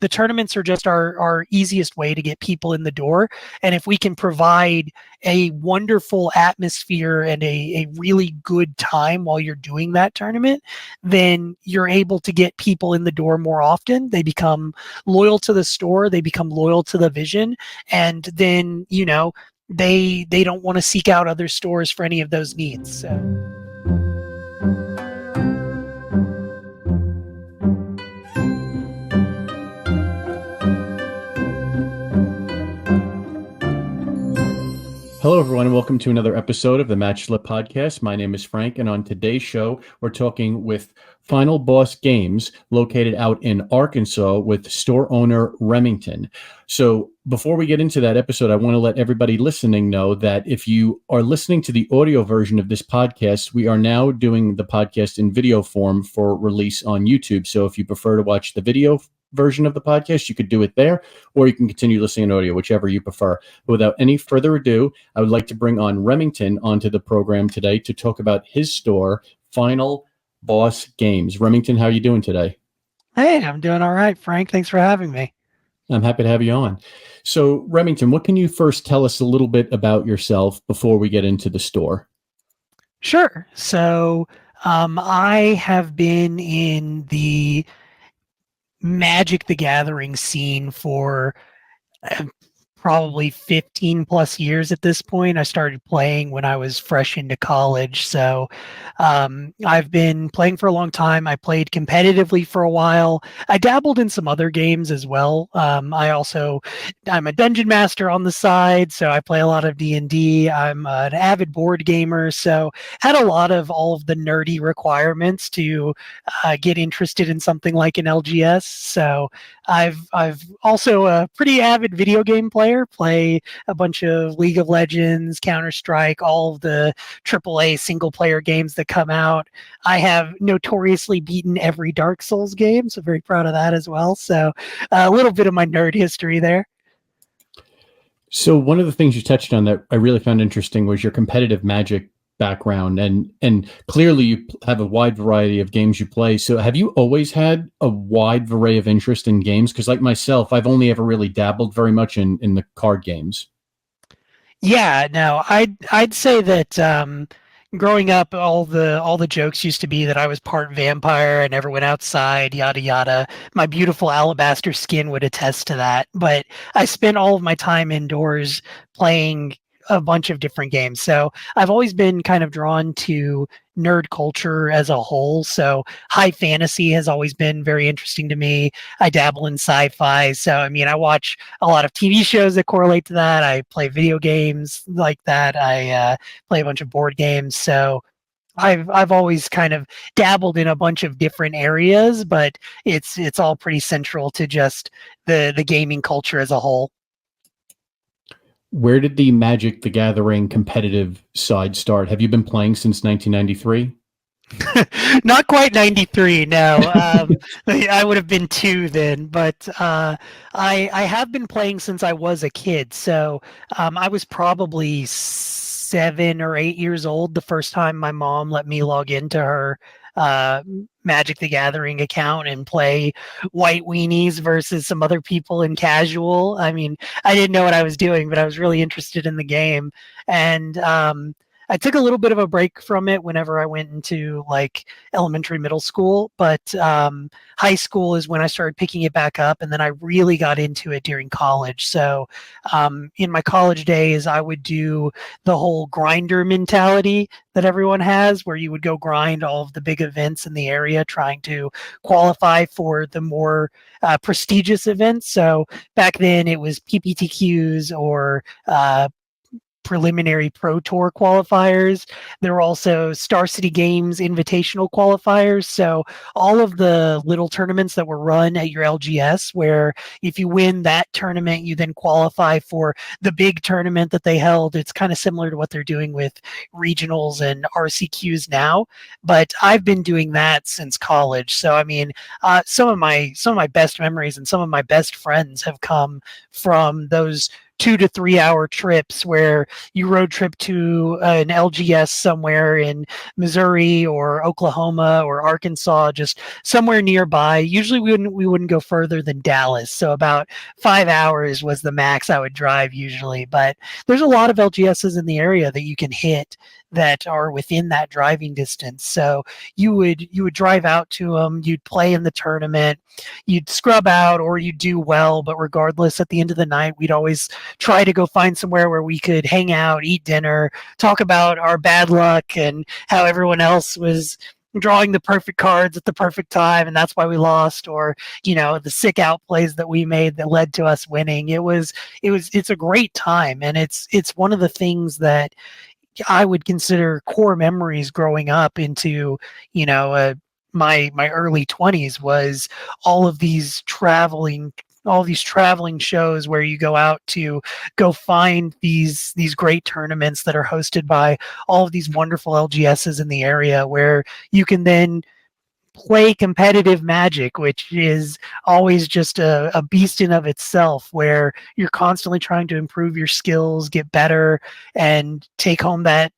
the tournaments are just our easiest way to get people in the door. And if we can provide a wonderful atmosphere and a really good time while you're doing that tournament, then you're able to get people in the door more often. They become loyal to the store, they become loyal to the vision, and then, they don't want to seek out other stores for any of those needs. So hello, everyone, and welcome to another episode of the Match Slip Podcast. My name is Frank, and on today's show, we're talking with Final Boss Games, located out in Arkansas, with store owner Remington. So before we get into that episode, I want to let everybody listening know that if you are listening to the audio version of this podcast, we are now doing the podcast in video form for release on YouTube. So if you prefer to watch the video version of the podcast, you could do it there, or you can continue listening to audio, whichever you prefer. But without any further ado, I would like to bring on Remington onto the program today to talk about his store, Final Boss Games. Remington, how are you doing today? hey, I'm doing all right, Frank. Thanks for having me. I'm happy to have you on. So, Remington, what can you first tell us a little bit about yourself before we get into the store? Sure. So I have been in the Magic the Gathering scene for probably 15 plus years at this point. I started playing when I was fresh into college. So I've been playing for a long time. I played competitively for a while. I dabbled in some other games as well. I'm a dungeon master on the side, so I play a lot of D&D. I'm an avid board gamer, so had a lot of all of the nerdy requirements to get interested in something like an LGS. So I've also a pretty avid video game player, play a bunch of League of Legends, Counter-Strike, all of the AAA single-player games that come out. I have notoriously beaten every Dark Souls game, so very proud of that as well. So a little bit of my nerd history there. So one of the things you touched on that I really found interesting was your competitive Magic background, and clearly you have a wide variety of games you play. So have you always had a wide array of interest in games? Because like myself, I've only ever really dabbled very much in the card games. Yeah, no, I'd say that growing up, all the jokes used to be that I was part vampire, I never went outside, yada yada. My beautiful alabaster skin would attest to that. But I spent all of my time indoors playing a bunch of different games. So I've always been kind of drawn to nerd culture as a whole. So high fantasy has always been very interesting to me. I dabble in sci-fi. So I mean, I watch a lot of TV shows that correlate to that. I play video games like that. I play a bunch of board games. So I've always kind of dabbled in a bunch of different areas, but it's all pretty central to just the gaming culture as a whole. Where did the Magic the Gathering competitive side start? Have you been playing since 1993? Not quite 93, no. I would have been 2 then, but I have been playing since I was a kid. So I was probably 7 or 8 years old the first time my mom let me log into her Magic the Gathering account and play White Weenies versus some other people in casual. I mean, I didn't know what I was doing, but I was really interested in the game. And I took a little bit of a break from it whenever I went into like elementary, middle school, but high school is when I started picking it back up, and then I really got into it during college. So in my college days, I would do the whole grinder mentality that everyone has, where you would go grind all of the big events in the area trying to qualify for the more prestigious events. So back then it was PPTQs or preliminary Pro Tour qualifiers. There were also Star City Games invitational qualifiers. So all of the little tournaments that were run at your LGS, where if you win that tournament, you then qualify for the big tournament that they held. It's kind of similar to what they're doing with regionals and RCQs now. But I've been doing that since college. So I mean, some of my best memories and some of my best friends have come from those 2 to 3 hour trips where you road trip to an LGS somewhere in Missouri or Oklahoma or Arkansas, just somewhere nearby. Usually we wouldn't go further than Dallas, so about 5 hours was the max I would drive usually. But there's a lot of LGSs in the area that you can hit that are within that driving distance. So you would drive out to them, you'd play in the tournament, you'd scrub out or you'd do well, but regardless, at the end of the night, we'd always try to go find somewhere where we could hang out, eat dinner, talk about our bad luck and how everyone else was drawing the perfect cards at the perfect time and that's why we lost, or the sick out plays that we made that led to us winning. It's a great time, and it's one of the things that I would consider core memories growing up into, my early 20s was all of these traveling shows where you go out to go find these great tournaments that are hosted by all of these wonderful LGSs in the area, where you can then play competitive Magic, which is always just a beast in of itself, where you're constantly trying to improve your skills, get better, and take home that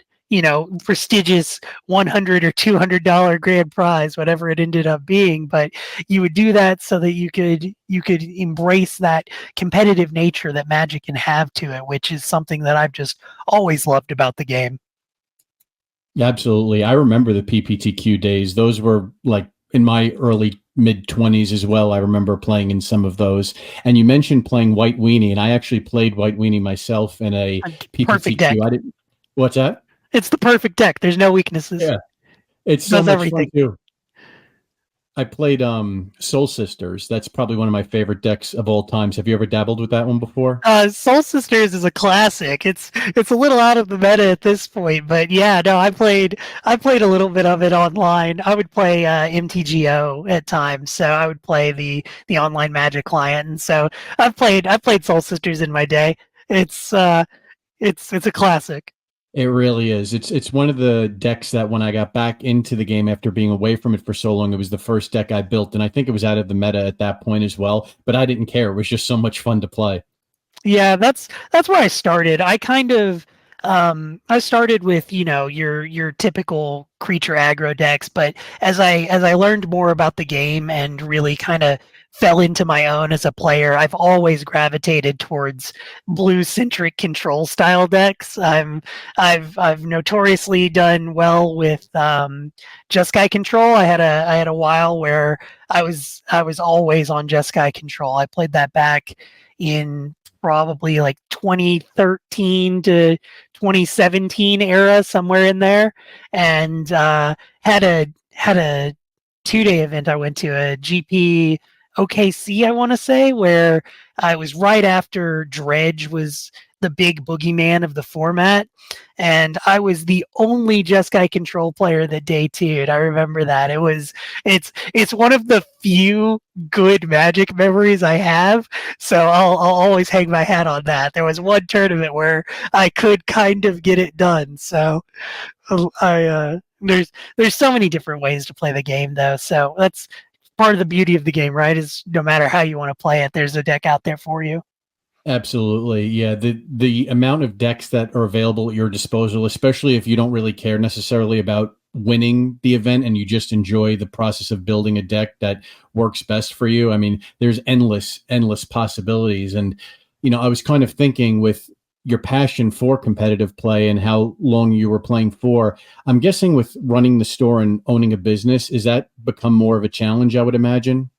prestigious $100 or $200 grand prize, whatever it ended up being. But you would do that so that you could embrace that competitive nature that Magic can have to it, which is something that I've just always loved about the game. Absolutely. I remember the PPTQ days. Those were like in my early mid 20s as well. I remember playing in some of those. And you mentioned playing White Weenie, and I actually played White Weenie myself in a Perfect deck. PPTQ. I didn't. What's that? It's the perfect deck. There's no weaknesses. Yeah, it's so Does much everything. fun too. I played Soul Sisters. That's probably one of my favorite decks of all times. Have you ever dabbled with that one before? Soul Sisters is a classic. It's a little out of the meta at this point, but yeah, no, I played a little bit of it online. I would play MTGO at times, so I would play the online Magic client, and so I played Soul Sisters in my day. It's a classic. It really is. It's one of the decks that when I got back into the game after being away from it for so long, it was the first deck I built, and I think it was out of the meta at that point as well. But I didn't care. It was just so much fun to play. Yeah, that's where I started. I started with, your typical creature aggro decks, but as I learned more about the game and really kind of fell into my own as a player, I've always gravitated towards blue centric control style decks. I've notoriously done well with Jeskai control. I had a while where I was always on Jeskai control. I played that back in probably like 2013 to 2017 era, somewhere in there, and had a 2 day event I went to, a GP OKC, I want to say, where I was right after Dredge was the big boogeyman of the format, and I was the only Jeskai control player that day two. I remember that. It's one of the few good Magic memories I have, so I'll always hang my hat on that. There was one tournament where I could kind of get it done, so there's so many different ways to play the game, though. So that's part of the beauty of the game, right? Is no matter how you want to play it, there's a deck out there for you. Absolutely. Yeah. The amount of decks that are available at your disposal, especially if you don't really care necessarily about winning the event and you just enjoy the process of building a deck that works best for you. I mean, there's endless possibilities. And, I was kind of thinking with your passion for competitive play and how long you were playing for, I'm guessing with running the store and owning a business, is that become more of a challenge, I would imagine?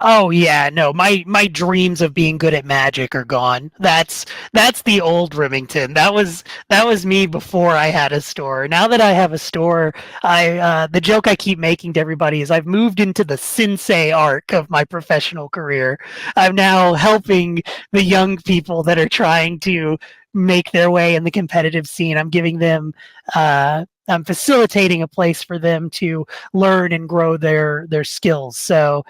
Oh yeah, no, my dreams of being good at Magic are gone. That's the old Remington. That was me before I had a store. Now that I have a store, the joke I keep making to everybody is I've moved into the sensei arc of my professional career. I'm now helping the young people that are trying to make their way in the competitive scene. I'm facilitating a place for them to learn and grow their skills. So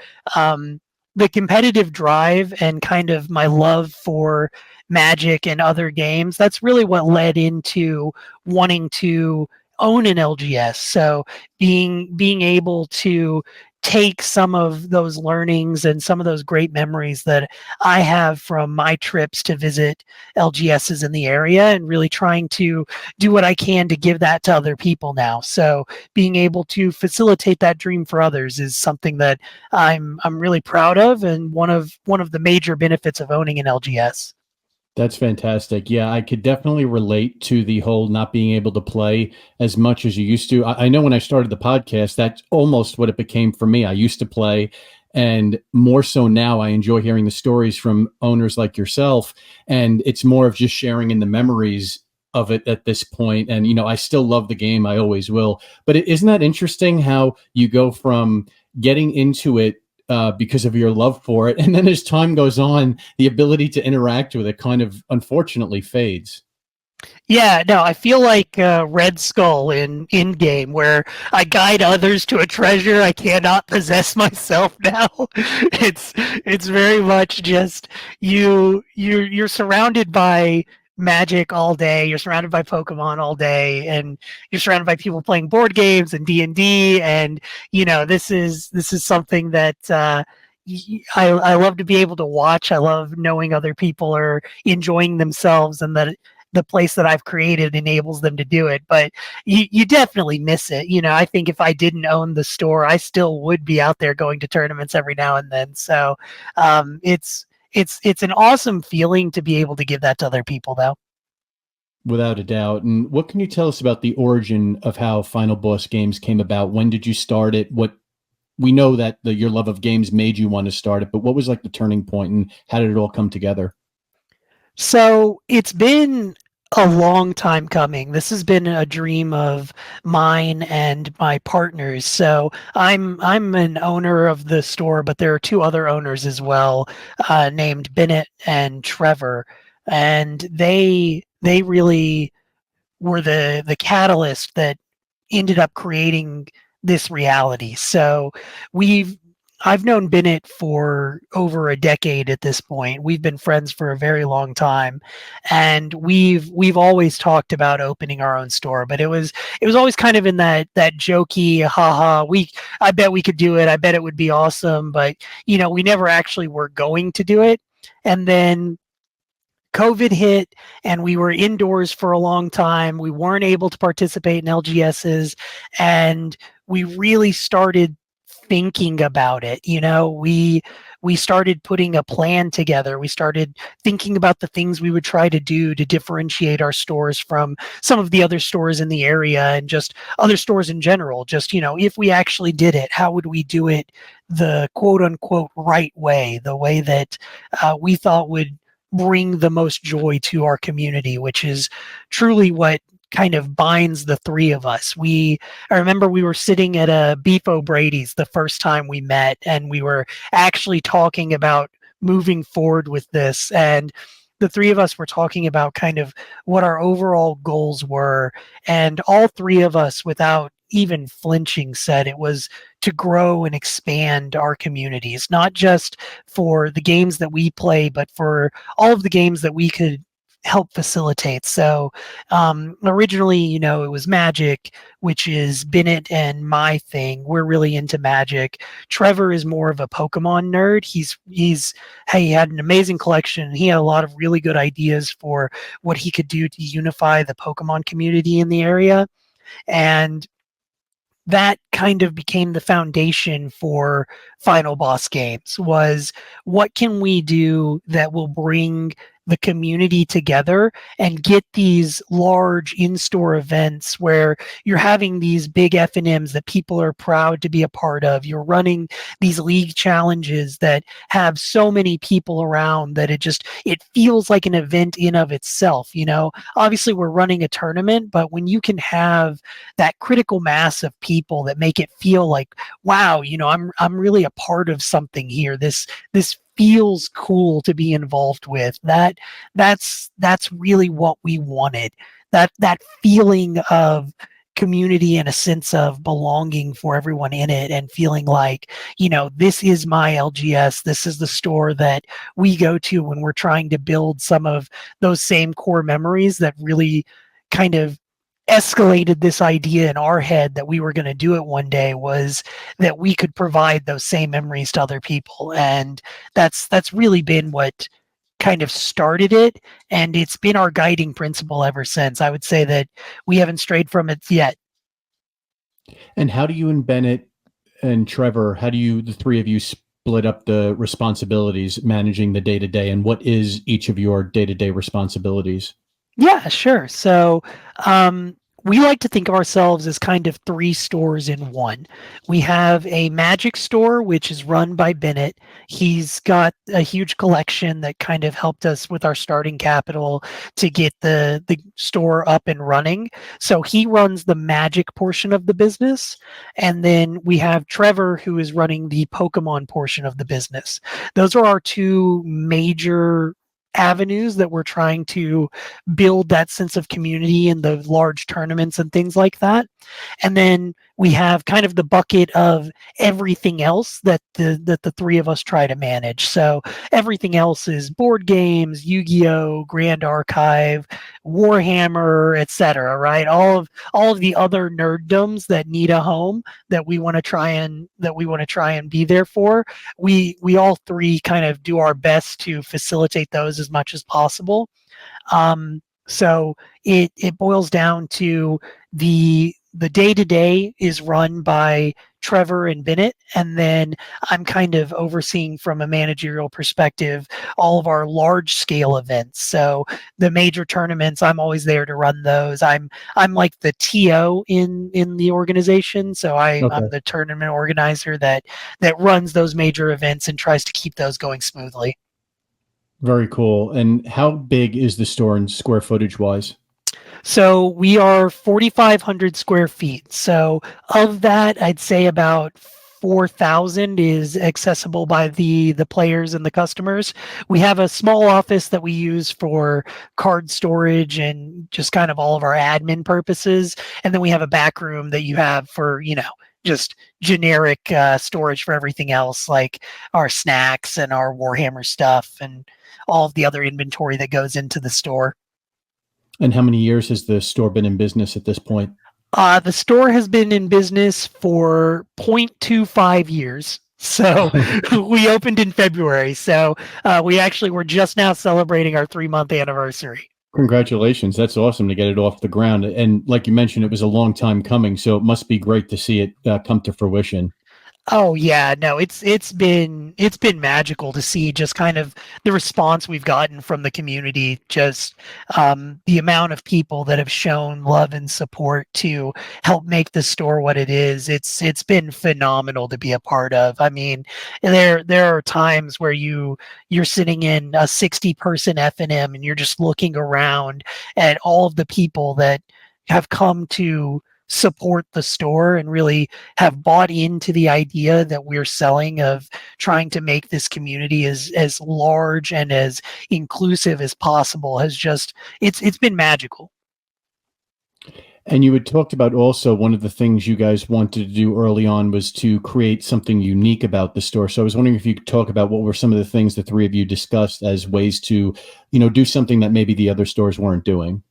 the competitive drive and kind of my love for Magic and other games, that's really what led into wanting to own an LGS. So being able to take some of those learnings and some of those great memories that I have from my trips to visit LGSs in the area and really trying to do what I can to give that to other people now. So being able to facilitate that dream for others is something that I'm really proud of, and one of the major benefits of owning an LGS. That's fantastic. Yeah, I could definitely relate to the whole not being able to play as much as you used to. I know when I started the podcast, that's almost what it became for me. I used to play, and more so now, I enjoy hearing the stories from owners like yourself. And it's more of just sharing in the memories of it at this point. And, I still love the game. I always will. But isn't that interesting how you go from getting into it because of your love for it. And then as time goes on, the ability to interact with it kind of unfortunately fades. Yeah, no, I feel like Red Skull in game, where I guide others to a treasure I cannot possess myself now. It's very much just you're surrounded by magic all day. You're surrounded by Pokemon all day, and you're surrounded by people playing board games and D&D. And this is something that I love to be able to watch. I love knowing other people are enjoying themselves, and that the place that I've created enables them to do it. But you definitely miss it. I think if I didn't own the store, I still would be out there going to tournaments every now and then. So it's an awesome feeling to be able to give that to other people, though. Without a doubt. And what can you tell us about the origin of how Final Boss Games came about? When did you start it? What we know that your love of games made you want to start it, but what was like the turning point, and how did it all come together? So it's been a long time coming. This has been a dream of mine and my partners. So I'm an owner of the store, but there are two other owners as well, named Bennett and Trevor, and they really were the catalyst that ended up creating this reality. So we've I've known Bennett for over a decade at this point. We've been friends for a very long time, and we've always talked about opening our own store. But it was always kind of in that jokey, haha. I bet we could do it. I bet it would be awesome. But we never actually were going to do it. And then COVID hit, and we were indoors for a long time. We weren't able to participate in LGSs, and we really started thinking about it. We started putting a plan together. We started thinking about the things we would try to do to differentiate our stores from some of the other stores in the area, and just other stores in general. Just, if we actually did it, how would we do it the quote unquote right way, the way that we thought would bring the most joy to our community, which is truly what kind of binds the three of us. I remember we were sitting at a Beef O'Brady's the first time we met, and we were actually talking about moving forward with this. And the three of us were talking about kind of what our overall goals were. And all three of us, without even flinching, said it was to grow and expand our communities, not just for the games that we play, but for all of the games that we could help facilitate. So originally, it was Magic, which is Bennett and my thing. We're really into Magic. Trevor is more of a Pokemon nerd. He had an amazing collection. He had a lot of really good ideas for what he could do to unify the Pokemon community in the area. And that kind of became the foundation for Final Boss Games. Was what can we do that will bring the community together and get these large in-store events where you're having these big F&Ms that people are proud to be a part of. You're running these league challenges that have so many people around that it feels like an event in of itself. Obviously we're running a tournament, but when you can have that critical mass of people that make it feel like, wow, I'm really a part of something here. This feels cool to be involved with. That's really what we wanted. That feeling of community and a sense of belonging for everyone in it, and feeling like, this is my LGS. This is the store that we go to when we're trying to build some of those same core memories that really kind of escalated this idea in our head that we were going to do it one day was that we could provide those same memories to other people, and that's really been what kind of started it, and it's been our guiding principle ever since. I would say that we haven't strayed from it yet. And how do you and Bennett and Trevor, how do you, the three of you, split up the responsibilities managing the day to day? And what is each of your day to day responsibilities? Yeah, sure. So, we like to think of ourselves as kind of three stores in one. We have a magic store, which is run by Bennett. He's got a huge collection that kind of helped us with our starting capital to get the store up and running. So he runs the magic portion of the business. And then we have Trevor, who is running the Pokemon portion of the business. Those are our two major avenues that we're trying to build that sense of community in the large tournaments and things like that. And then we have kind of the bucket of everything else that the three of us try to manage. So everything else is board games, Yu-Gi-Oh, Grand Archive, Warhammer, etc. Right? All of the other nerddoms that need a home that we want to try and be there for. We all three kind of do our best to facilitate those as much as possible. So it boils down to the day to day is run by Trevor and Bennett, and then I'm kind of overseeing from a managerial perspective all of our large scale events. So the major tournaments, I'm always there to run those. I'm like the TO in the organization, so I'm Okay. the tournament organizer that runs those major events and tries to keep those going smoothly. Very cool. And how big is the store in square footage wise? So we are 4,500 square feet. So of that, I'd say about 4,000 is accessible by the players and the customers. We have a small office that we use for card storage and just kind of all of our admin purposes. And then we have a back room that you have for, just generic storage for everything else, like our snacks and our Warhammer stuff and all of the other inventory that goes into the store. And how many years has the store been in business at this point? The store has been in business for 0.25 years. So we opened in February. So we actually were just now celebrating our 3-month anniversary. Congratulations. That's awesome to get it off the ground. And like you mentioned, it was a long time coming. So it must be great to see it come to fruition. Oh yeah, no, it's been magical to see just kind of the response we've gotten from the community, just the amount of people that have shown love and support to help make the store what it is. It's been phenomenal to be a part of. I mean, there are times where you're sitting in a 60-person F&M and you're just looking around at all of the people that have come to support the store and really have bought into the idea that we're selling of trying to make this community as large and as inclusive as possible has just it's been magical. And you had talked about also one of the things you guys wanted to do early on was to create something unique about the store. So I was wondering if you could talk about what were some of the things the three of you discussed as ways to, do something that maybe the other stores weren't doing.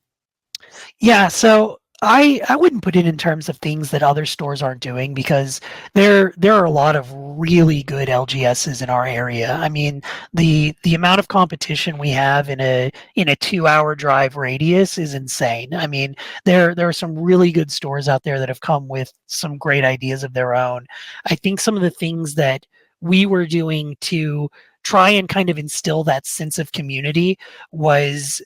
Yeah, so I wouldn't put it in terms of things that other stores aren't doing because there are a lot of really good LGSs in our area. I mean, the amount of competition we have in a 2-hour drive radius is insane. I mean, there are some really good stores out there that have come with some great ideas of their own. I think some of the things that we were doing to try and kind of instill that sense of community was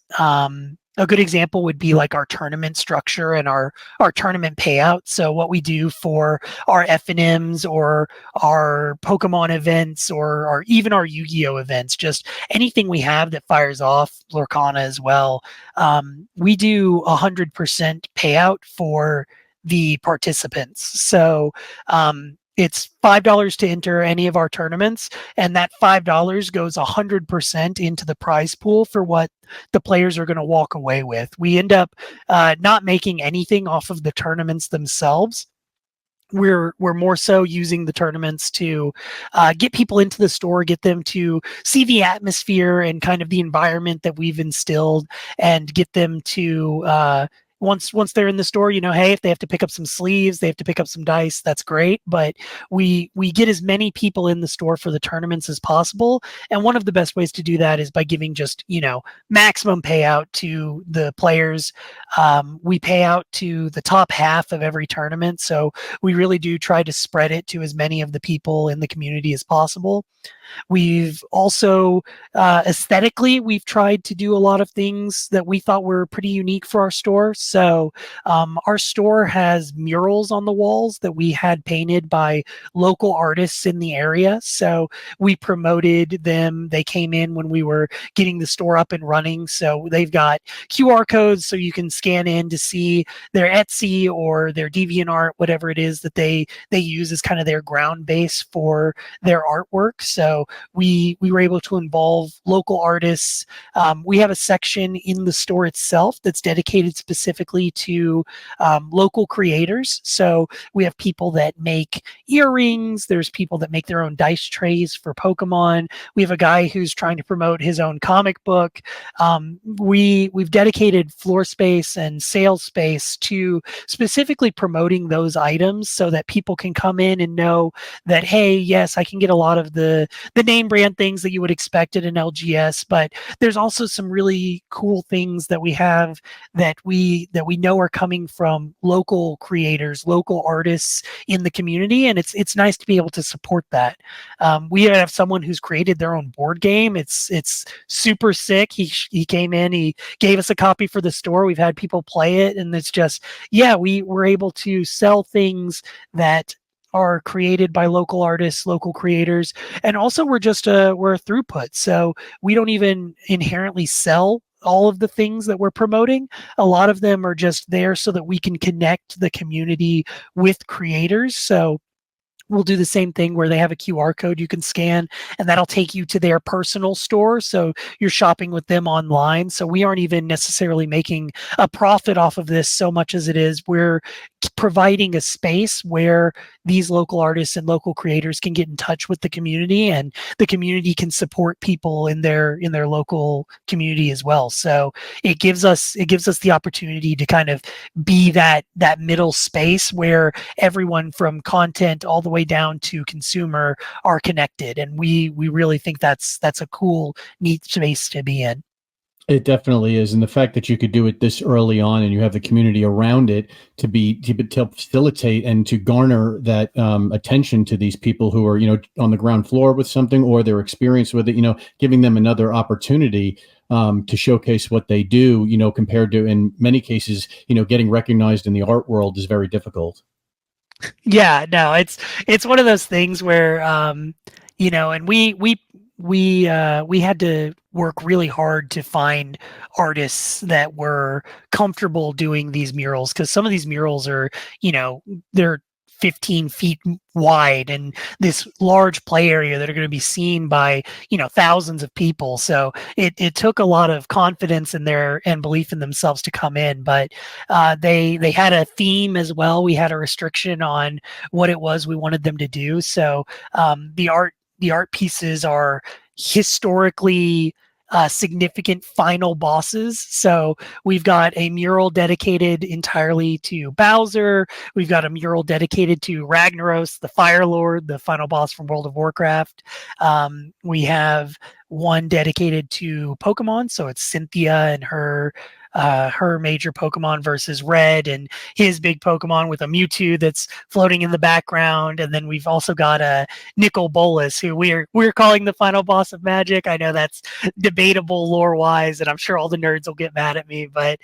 a good example would be like our tournament structure and our tournament payout. So what we do for our F&Ms or our Pokemon events or even our Yu-Gi-Oh events, just anything we have that fires off Lorcana as well. We do 100% payout for the participants. So it's $5 to enter any of our tournaments, and that $5 goes 100% into the prize pool for what the players are going to walk away with. We end up not making anything off of the tournaments themselves. We're more so using the tournaments to get people into the store, get them to see the atmosphere and kind of the environment that we've instilled, and get them to once they're in the store, hey, if they have to pick up some sleeves, they have to pick up some dice, that's great. But we get as many people in the store for the tournaments as possible. And one of the best ways to do that is by giving just, maximum payout to the players. We pay out to the top half of every tournament. So we really do try to spread it to as many of the people in the community as possible. We've also aesthetically, we've tried to do a lot of things that we thought were pretty unique for our store. So our store has murals on the walls that we had painted by local artists in the area. So we promoted them. They came in when we were getting the store up and running. So they've got QR codes so you can scan in to see their Etsy or their DeviantArt, whatever it is that they use as kind of their ground base for their artwork. So we were able to involve local artists. We have a section in the store itself that's dedicated specifically to local creators. So we have people that make earrings. There's people that make their own dice trays for Pokemon. We have a guy who's trying to promote his own comic book. We've dedicated floor space and sales space to specifically promoting those items so that people can come in and know that, hey, yes, I can get a lot of the name brand things that you would expect at an LGS, but there's also some really cool things that we have that we know are coming from local creators, local artists in the community, and it's nice to be able to support that. We have someone who's created their own board game. It's super sick. He came in, he gave us a copy for the store. We've had people play it, and it's just, yeah, we were able to sell things that are created by local artists, local creators, and also we're a throughput. So we don't even inherently sell all of the things that we're promoting. A lot of them are just there so that we can connect the community with creators. So we'll do the same thing where they have a QR code you can scan, and that'll take you to their personal store. So you're shopping with them online. So we aren't even necessarily making a profit off of this so much as it is we're providing a space where these local artists and local creators can get in touch with the community, and the community can support people in their local community as well. So it gives us the opportunity to kind of be that middle space where everyone from content all the way down to consumer are connected, and we really think that's a cool, neat space to be in. It definitely is, and the fact that you could do it this early on, and you have the community around it to facilitate and to garner that attention to these people who are, on the ground floor with something, or their experience with it, giving them another opportunity to showcase what they do, compared to, in many cases, getting recognized in the art world is very difficult. Yeah, no, it's one of those things where and we had to work really hard to find artists that were comfortable doing these murals, because some of these murals are, they're 15 feet wide and this large play area that are going to be seen by, thousands of people. So it took a lot of confidence in their and belief in themselves to come in. But they had a theme as well. We had a restriction on what it was we wanted them to do. So the art pieces are historically significant final bosses. So we've got a mural dedicated entirely to Bowser. We've got a mural dedicated to Ragnaros, the Fire Lord, the final boss from World of Warcraft. We have one dedicated to Pokemon. So it's Cynthia and her major Pokemon versus Red and his big Pokemon with a Mewtwo that's floating in the background. And then we've also got a Nicol Bolas, who we're calling the final boss of Magic. I know that's debatable lore wise, and I'm sure all the nerds will get mad at me, but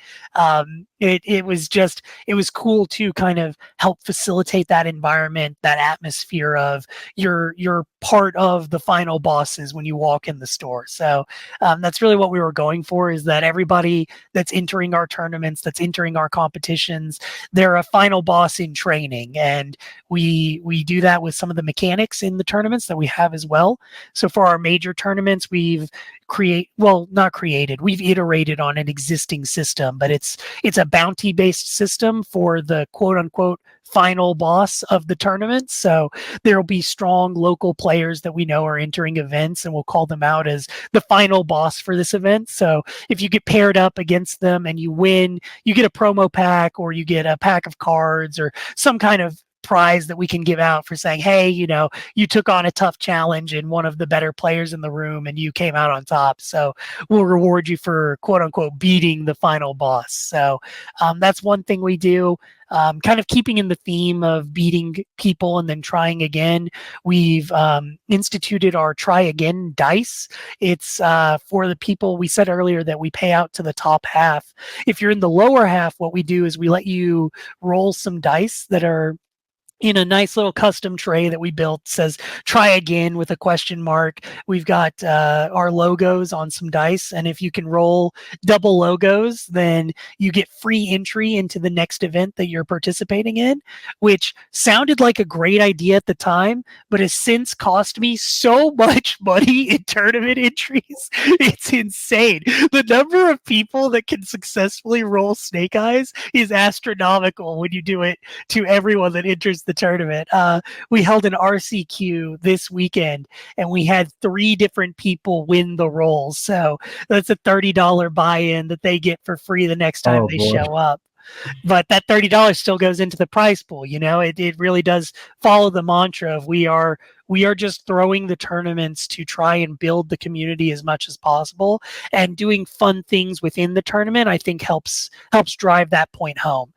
it was cool to kind of help facilitate that environment, that atmosphere of you're part of the final bosses when you walk in the store. So that's really what we were going for, is that everybody that's entering our tournaments, that's entering our competitions, they're a final boss in training. And we do that with some of the mechanics in the tournaments that we have as well. So for our major tournaments, we've not created. We've iterated on an existing system, but it's a bounty based system for the quote unquote final boss of the tournament. So there will be strong local players that we know are entering events, and we'll call them out as the final boss for this event. So if you get paired up against them and you win, you get a promo pack, or you get a pack of cards, or some kind of prize that we can give out for saying, hey, you took on a tough challenge and one of the better players in the room and you came out on top. So we'll reward you for quote unquote beating the final boss. So that's one thing we do. Kind of keeping in the theme of beating people and then trying again, we've instituted our try again dice. It's for the people. We said earlier that we pay out to the top half. If you're in the lower half, what we do is we let you roll some dice that are in a nice little custom tray that we built. Says try again with a question mark. We've got our logos on some dice, and if you can roll double logos, then you get free entry into the next event that you're participating in, which sounded like a great idea at the time, but has since cost me so much money in tournament entries. It's insane. The number of people that can successfully roll snake eyes is astronomical when you do it to everyone that enters the tournament. We held an RCQ this weekend, and we had 3 different people win the rolls. So that's a $30 buy-in that they get for free the next time they show up. But that $30 still goes into the prize pool. It really does follow the mantra of we are just throwing the tournaments to try and build the community as much as possible, and doing fun things within the tournament, I think helps drive that point home.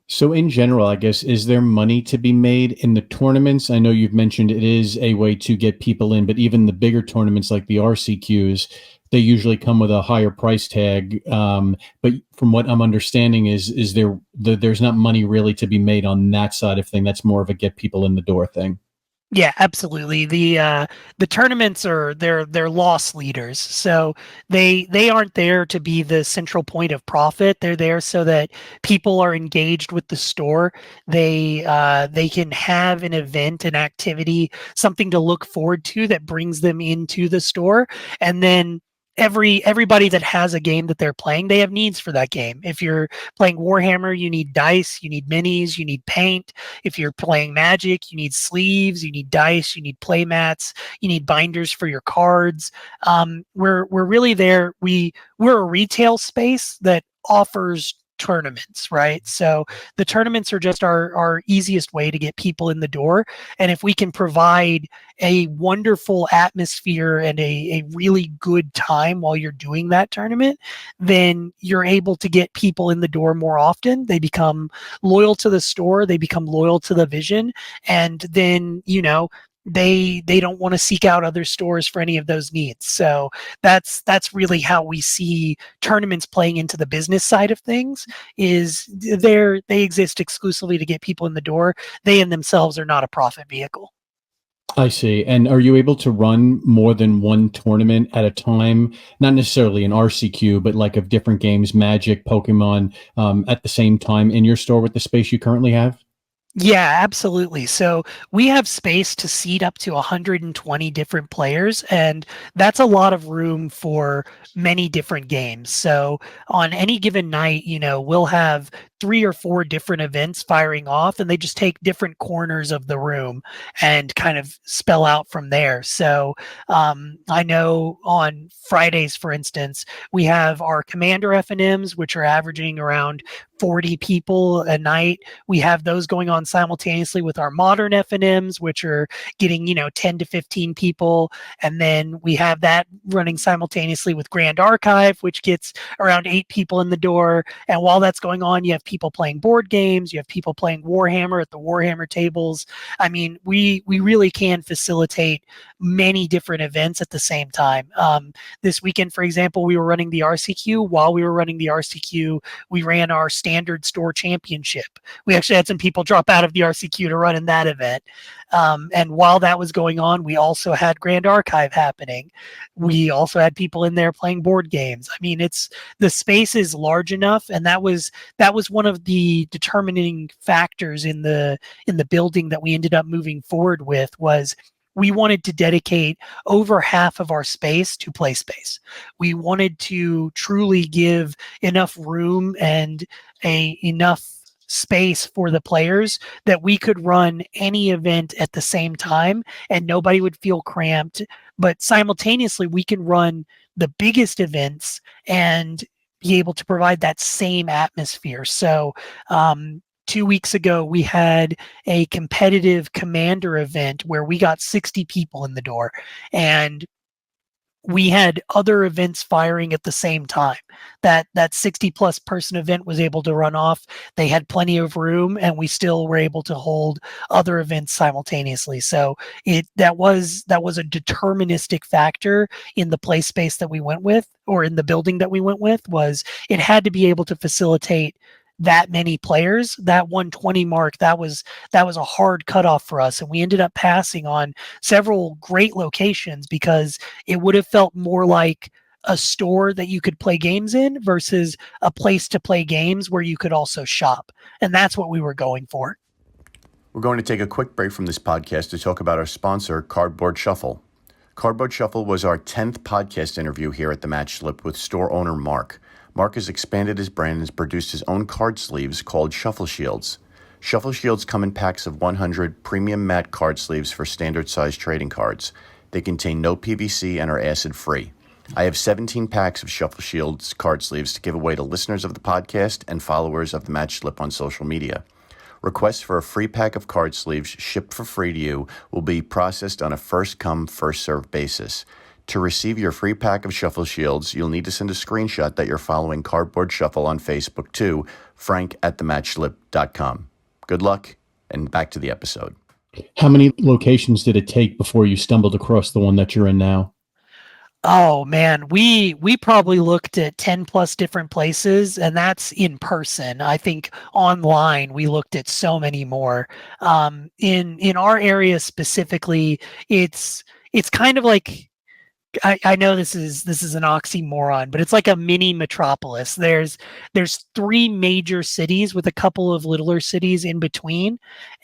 So in general, I guess, is there money to be made in the tournaments? I know you've mentioned it is a way to get people in, but even the bigger tournaments like the RCQs, they usually come with a higher price tag. But from what I'm understanding there's not money really to be made on that side of thing. That's more of a get people in the door thing. Yeah, absolutely. The tournaments they're loss leaders, so they aren't there to be the central point of profit. They're there so that people are engaged with the store. They can have an event, an activity, something to look forward to that brings them into the store, and then everybody that has a game that they're playing, they have needs for that game. If you're playing Warhammer, you need dice, you need minis, you need paint. If you're playing Magic, you need sleeves, you need dice, you need play mats, you need binders for your cards. We're really there. We're a retail space that offers tournaments, right? So the tournaments are just our easiest way to get people in the door. And if we can provide a wonderful atmosphere and a really good time while you're doing that tournament, then you're able to get people in the door more often. They become loyal to the store, they become loyal to the vision, and then they don't want to seek out other stores for any of those needs. So that's really how we see tournaments playing into the business side of things. Is they exist exclusively to get people in the door. They in themselves are not a profit vehicle. I see. And are you able to run more than one tournament at a time? Not necessarily an RCQ, but like of different games, Magic, Pokemon, at the same time in your store with the space you currently have? Yeah, absolutely. So we have space to seat up to 120 different players, and that's a lot of room for many different games. So on any given night, we'll have 3 or 4 different events firing off, and they just take different corners of the room and kind of spell out from there. So I know on Fridays, for instance, we have our Commander F&Ms, which are averaging around 40 people a night. We have those going on simultaneously with our modern F&Ms, which are getting 10 to 15 people, and then we have that running simultaneously with Grand Archive, which gets around 8 people in the door. And while that's going on, you have people playing board games, you have people playing Warhammer at the Warhammer tables. I mean, we really can facilitate many different events at the same time. This weekend, for example, we were running the RCQ. While we were running the RCQ, we ran our standard store championship. We actually had some people drop out of the RCQ to run in that event. And while that was going on, we also had Grand Archive happening. We also had people in there playing board games. I mean, the space is large enough, and that was one of the determining factors in the building that we ended up moving forward with. Was we wanted to dedicate over half of our space to play space. We wanted to truly give enough room and enough space for the players that we could run any event at the same time and nobody would feel cramped, but simultaneously we can run the biggest events and be able to provide that same atmosphere. So 2 weeks ago, we had a competitive commander event where we got 60 people in the door, and we had other events firing at the same time. That 60 plus person event was able to run off. They had plenty of room, and we still were able to hold other events simultaneously. So that was a deterministic factor in the play space that we went with, or in the building that we went with, was it had to be able to facilitate that many players. That 120 mark, that was a hard cutoff for us, and we ended up passing on several great locations because it would have felt more like a store that you could play games in versus a place to play games where you could also shop. And that's what we were going for. We're going to take a quick break from this podcast to talk about our sponsor, Cardboard Shuffle. Cardboard Shuffle was our 10th podcast interview here at the Match Slip with store owner Mark. Mark has expanded his brand and has produced his own card sleeves called Shuffle Shields. Shuffle Shields come in packs of 100 premium matte card sleeves for standard size trading cards. They contain no PVC and are acid-free. I have 17 packs of Shuffle Shields card sleeves to give away to listeners of the podcast and followers of the Match Slip on social media. Requests for a free pack of card sleeves shipped for free to you will be processed on a first-come, first-served basis. To receive your free pack of Shuffle Shields, you'll need to send a screenshot that you're following Cardboard Shuffle on Facebook to frank@thematchslip.com. Good luck, and back to the episode. How many locations did it take before you stumbled across the one that you're in now? Oh man, we probably looked at 10 plus different places, and that's in person. I think online we looked at so many more. In our area specifically, it's kind of like, I know this is an oxymoron, but it's like a mini metropolis. There's three major cities with a couple of littler cities in between,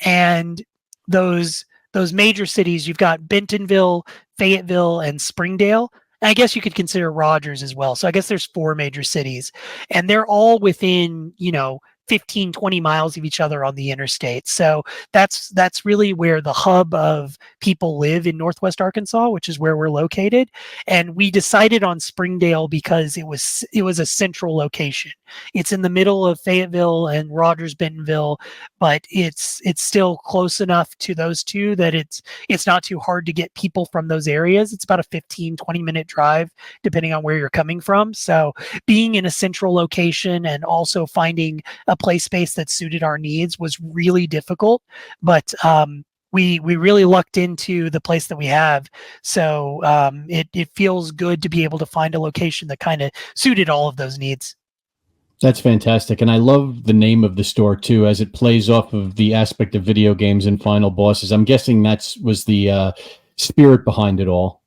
and those major cities, you've got Bentonville, Fayetteville, and Springdale. And I guess you could consider Rogers as well. So I guess there's four major cities, and they're all within 15, 20 miles of each other on the interstate. So that's really where the hub of people live in Northwest Arkansas, which is where we're located. And we decided on Springdale because it was a central location. It's in the middle of Fayetteville and Rogers Bentonville, but it's still close enough to those two that it's not too hard to get people from those areas. It's about a 15, 20-minute drive, depending on where you're coming from. So being in a central location and also finding a play space that suited our needs was really difficult, but we really lucked into the place that we have. So it feels good to be able to find a location that kind of suited all of those needs. That's fantastic. And I love the name of the store too, as it plays off of the aspect of video games and final bosses. I'm guessing was the spirit behind it all.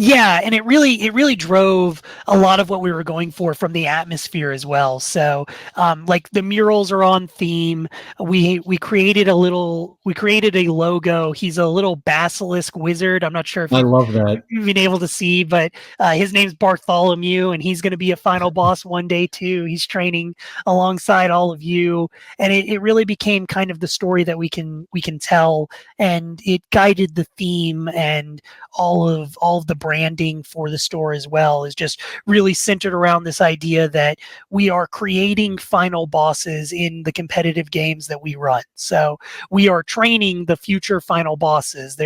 Yeah, and it really drove a lot of what we were going for from the atmosphere as well. So, like the murals are on theme. We created a logo. He's a little basilisk wizard. I'm not sure if I love that. you've been able to see, but his name's Bartholomew, and he's going to be a final boss one day too. He's training alongside all of you, and it really became kind of the story that we can tell, and it guided the theme, and all of the branding for the store as well is just really centered around this idea that we are creating final bosses in the competitive games that we run. So we are training the future final bosses.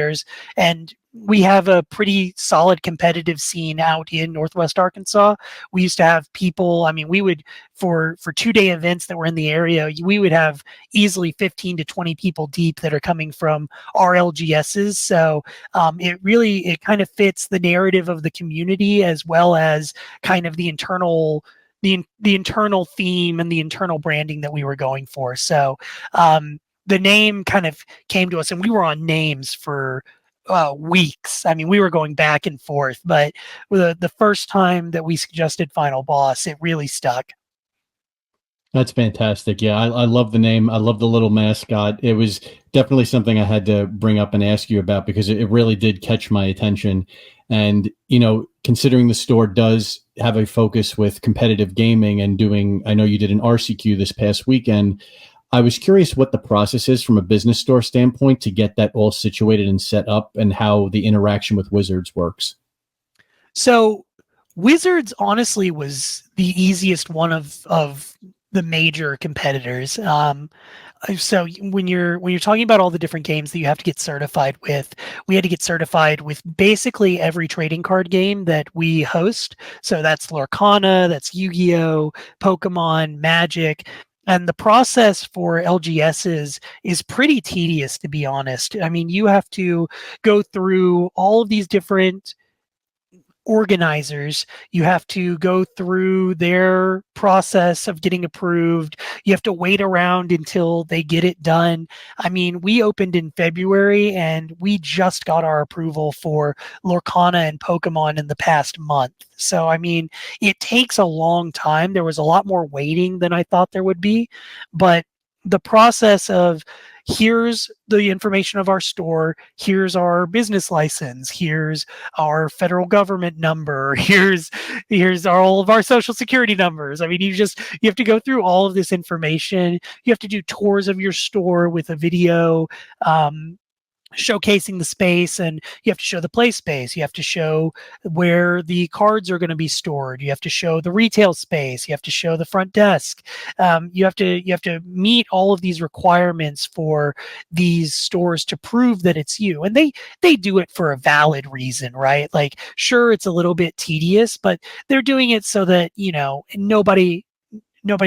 And we have a pretty solid competitive scene out in Northwest Arkansas. We used to have people, we would, for 2-day events that were in the area, we would have easily 15 to 20 people deep that are coming from our LGSs. So it kind of fits the narrative of the community, as well as kind of the internal theme and the internal branding that we were going for. So the name kind of came to us, and we were on names for weeks. We were going back and forth, but the first time that we suggested Final Boss, it really stuck. That's fantastic. Yeah, I love the name. I love the little mascot. It was definitely something I had to bring up and ask you about because it really did catch my attention. And, considering the store does have a focus with competitive gaming and doing, I know you did an RCQ this past weekend. I was curious what the process is from a business store standpoint to get that all situated and set up and how the interaction with Wizards works. So Wizards honestly was the easiest one of the major competitors. So when you're talking about all the different games that you have to get certified with, we had to get certified with basically every trading card game that we host. So that's Lorcana, that's Yu-Gi-Oh, Pokemon, Magic. And the process for LGSs is pretty tedious, to be honest. I mean, you have to go through all of these different organizers. You have to go through their process of getting approved. You have to wait around until they get it done. I mean, we opened in February and we just got our approval for Lorcana and Pokemon in the past month. So, I mean, it takes a long time. There was a lot more waiting than I thought there would be, but the process of here's the information of our store, here's our business license, here's our federal government number, here's all of our social security numbers. I mean, you have to go through all of this information. You have to do tours of your store with a video, showcasing the space, and you have to show the play space. You have to show where the cards are going to be stored. You have to show the retail space. You have to show the front desk. You have to meet all of these requirements for these stores to prove that it's you, and they do it for a valid reason, right? Like, sure, it's a little bit tedious, but they're doing it so that nobody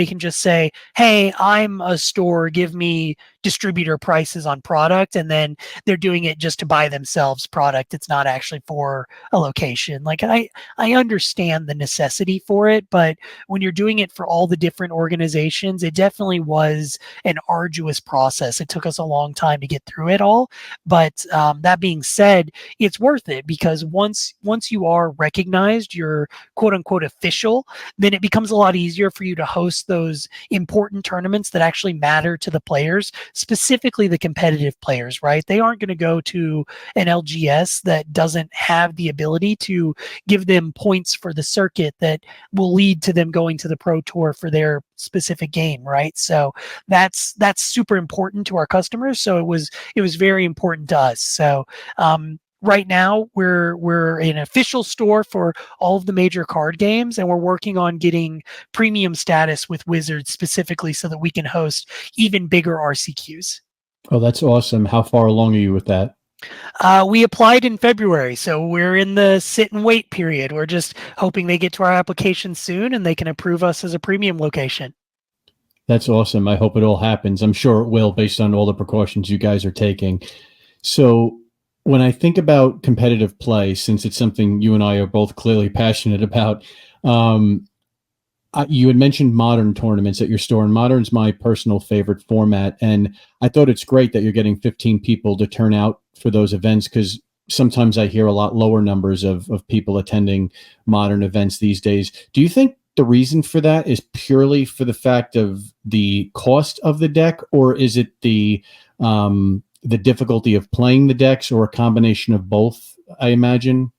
can just say, hey, I'm a store, give me distributor prices on product, and then they're doing it just to buy themselves product. It's not actually for a location. Like, I understand the necessity for it, but when you're doing it for all the different organizations, it definitely was an arduous process. It took us a long time to get through it all, but that being said, it's worth it because once you are recognized, you're quote unquote official, then it becomes a lot easier for you to host those important tournaments that actually matter to the players, specifically the competitive players, right? They aren't going to go to an LGS that doesn't have the ability to give them points for the circuit that will lead to them going to the pro tour for their specific game, right? So that's super important to our customers. So it was very important to us. So right now we're an official store for all of the major card games, and we're working on getting premium status with Wizards specifically so that we can host even bigger RCQs. Oh, that's awesome. How far along are you with that? We applied in February, so we're in the sit and wait period. We're just hoping they get to our application soon and they can approve us as a premium location. That's awesome. I hope it all happens. I'm sure it will based on all the precautions you guys are taking. So, when I think about competitive play, since it's something you and I are both clearly passionate about, um, you had mentioned modern tournaments at your store, and modern's my personal favorite format. And I thought it's great that you're getting 15 people to turn out for those events because sometimes I hear a lot lower numbers of people attending modern events these days. Do you think the reason for that is purely for the fact of the cost of the deck, or is it the difficulty of playing the decks, or a combination of both? I imagine.